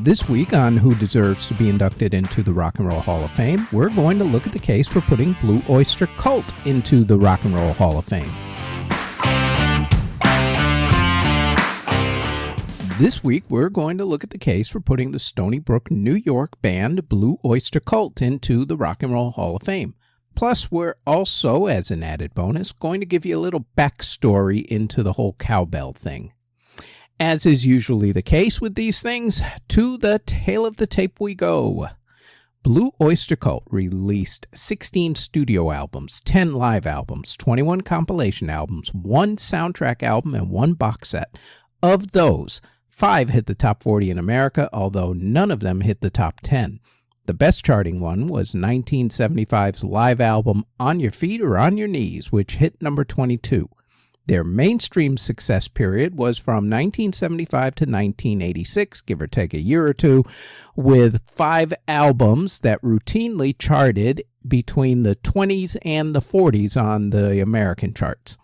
This week on Who Deserves to be Inducted into the Rock and Roll Hall of Fame, we're going to look at the case for putting Blue Oyster Cult into the Rock and Roll Hall of Fame. This week, we're going to look at the case for putting the Stony Brook, New York band Blue Oyster Cult into the Rock and Roll Hall of Fame. Plus, we're also, as an added bonus, going to give you a little backstory into the whole cowbell thing. As is usually the case with these things, to the tail of the tape we go. Blue Oyster Cult released 16 studio albums, 10 live albums, 21 compilation albums, 1 soundtrack album, and 1 box set. Of those, 5 hit the top 40 in America, although none of them hit the top 10. The best charting one was 1975's live album On Your Feet or On Your Knees, which hit number 22. Their mainstream success period was from 1975 to 1986, give or take a year or two, with 5 albums that routinely charted between the 20s and the 40s on the American charts.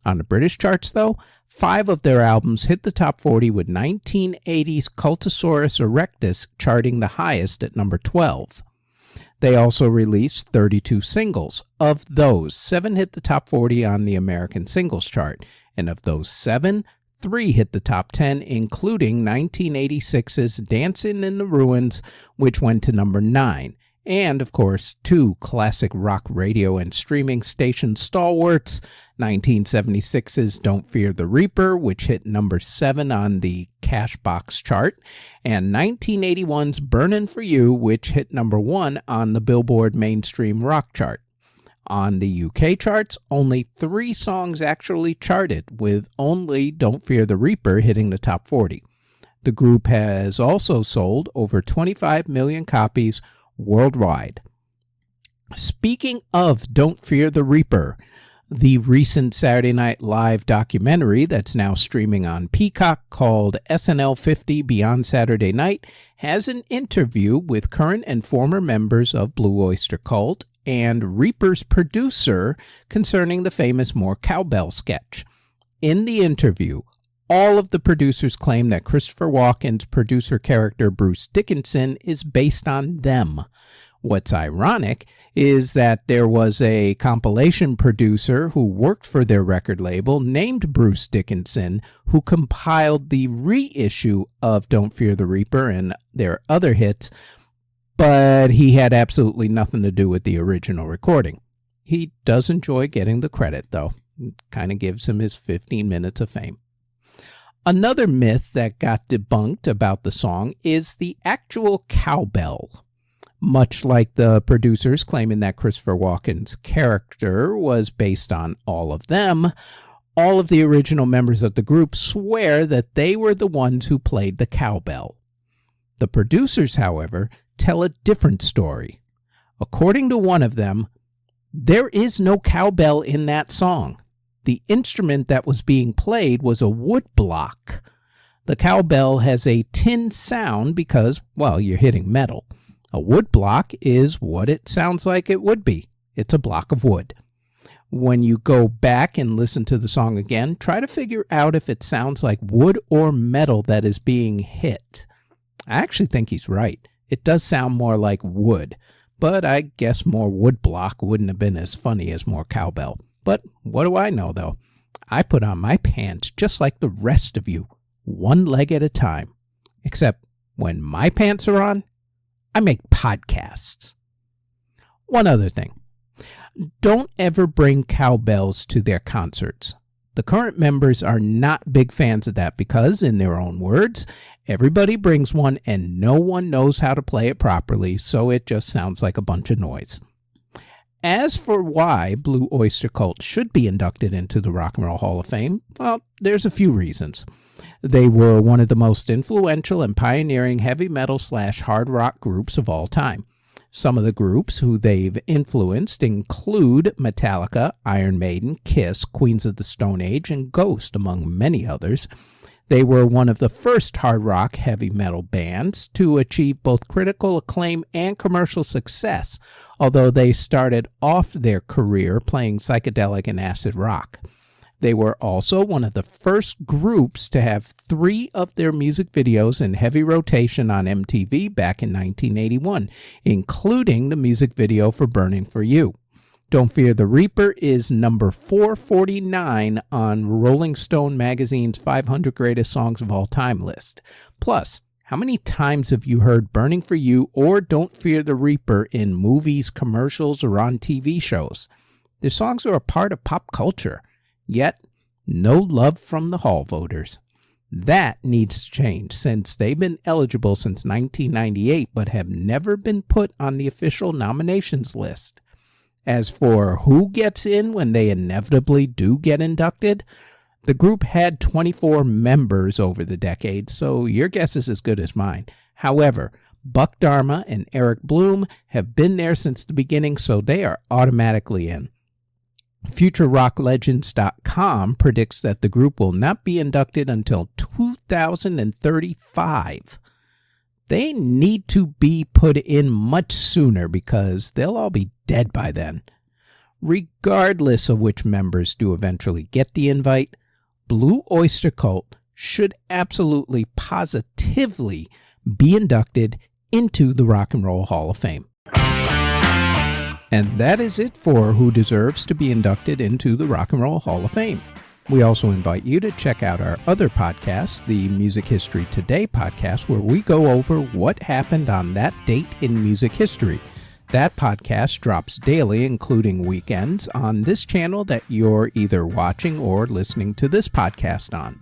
On the British charts, though, 5 of their albums hit the top 40, with 1980's Cultosaurus Erectus charting the highest at number 12. They also released 32 singles. Of those, 7 hit the top 40 on the American Singles Chart, and of those 7, 3 hit the top 10, including 1986's Dancin' in the Ruins, which went to number 9, and, of course, 2 classic rock radio and streaming station stalwarts, 1976's Don't Fear the Reaper, which hit number 7 on the Cashbox chart, and 1981's Burnin' for You, which hit number 1 on the Billboard Mainstream Rock chart. On the UK charts, only 3 songs actually charted, with only Don't Fear the Reaper hitting the top 40. The group has also sold over 25 million copies worldwide. Speaking of Don't Fear the Reaper, the recent Saturday Night Live documentary that's now streaming on Peacock called SNL 50 Beyond Saturday Night has an interview with current and former members of Blue Oyster Cult and Reaper's producer concerning the famous More Cowbell sketch. In the interview, all of the producers claim that Christopher Walken's producer character Bruce Dickinson is based on them. What's ironic is that there was a compilation producer who worked for their record label named Bruce Dickinson who compiled the reissue of Don't Fear the Reaper and their other hits, but he had absolutely nothing to do with the original recording. He does enjoy getting the credit, though. It kind of gives him his 15 minutes of fame. Another myth that got debunked about the song is the actual cowbell. Much like the producers claiming that Christopher Walken's character was based on all of them, all of the original members of the group swear that they were the ones who played the cowbell. The producers, however, tell a different story. According to one of them, there is no cowbell in that song. The instrument that was being played was a wood block. The cowbell has a tin sound because, well, you're hitting metal. A wood block is what it sounds like it would be. It's a block of wood. When you go back and listen to the song again, try to figure out if it sounds like wood or metal that is being hit. I actually think he's right. It does sound more like wood, but I guess More Wood Block wouldn't have been as funny as More Cowbell. But what do I know, though? I put on my pants just like the rest of you, one leg at a time. Except when my pants are on, I make podcasts. One other thing. Don't ever bring cowbells to their concerts. The current members are not big fans of that because, in their own words, everybody brings one and no one knows how to play it properly, so it just sounds like a bunch of noise. As for why Blue Oyster Cult should be inducted into the Rock and Roll Hall of Fame, well, there's a few reasons. They were one of the most influential and pioneering heavy metal/hard rock groups of all time. Some of the groups who they've influenced include Metallica, Iron Maiden, Kiss, Queens of the Stone Age, and Ghost, among many others. They were one of the first hard rock heavy metal bands to achieve both critical acclaim and commercial success, although they started off their career playing psychedelic and acid rock. They were also one of the first groups to have 3 of their music videos in heavy rotation on MTV back in 1981, including the music video for Burning for You. Don't Fear the Reaper is number 449 on Rolling Stone magazine's 500 Greatest Songs of All Time list. Plus, how many times have you heard Burning for You or Don't Fear the Reaper in movies, commercials, or on TV shows? Their songs are a part of pop culture. Yet, no love from the Hall voters. That needs to change since they've been eligible since 1998 but have never been put on the official nominations list. As for who gets in when they inevitably do get inducted, the group had 24 members over the decades, so your guess is as good as mine. However, Buck Dharma and Eric Bloom have been there since the beginning, so they are automatically in. FutureRockLegends.com predicts that the group will not be inducted until 2035. They need to be put in much sooner because they'll all be dead by then. Regardless of which members do eventually get the invite, Blue Oyster Cult should absolutely positively be inducted into the Rock and Roll Hall of Fame. And that is it for who deserves to be inducted into the Rock and Roll Hall of Fame. We also invite you to check out our other podcast, the Music History Today podcast, where we go over what happened on that date in music history. That podcast drops daily, including weekends, on this channel that you're either watching or listening to this podcast on.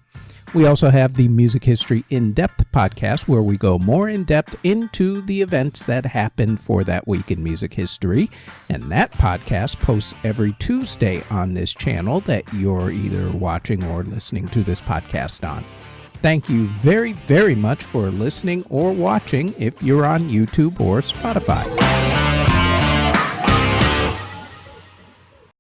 We also have the Music History In-Depth podcast, where we go more in-depth into the events that happened for that week in music history. And that podcast posts every Tuesday on this channel that you're either watching or listening to this podcast on. Thank you very, very much for listening or watching if you're on YouTube or Spotify.